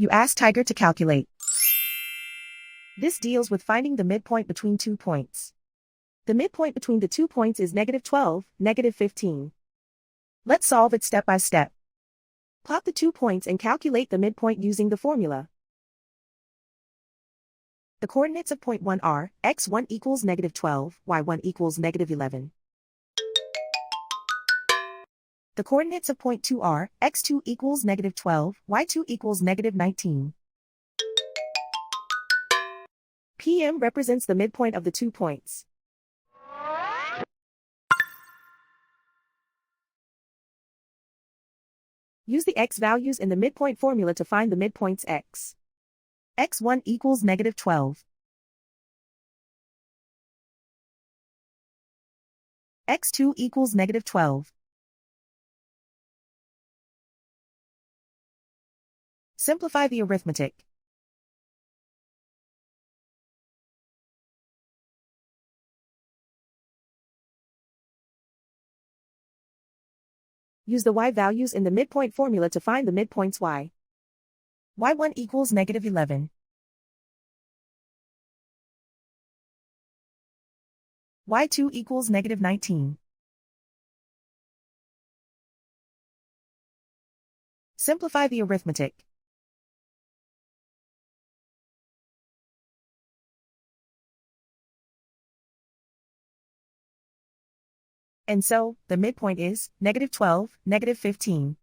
You ask Tiger to calculate. This deals with finding the midpoint between 2 points. The midpoint between the 2 points is -12, -15. Let's solve it step by step. Plot the 2 points and calculate the midpoint using the formula. The coordinates of point 1 are, x1 equals -12, y1 equals -11. The coordinates of point 2 are, x2 equals -12, y2 equals -19. PM represents the midpoint of the 2 points. Use the x values in the midpoint formula to find the midpoints x. x1 equals -12. x2 equals -12. Simplify the arithmetic. Use the y values in the midpoint formula to find the midpoints y. y1 equals -11. y2 equals -19. Simplify the arithmetic. And so, the midpoint is -12, -15.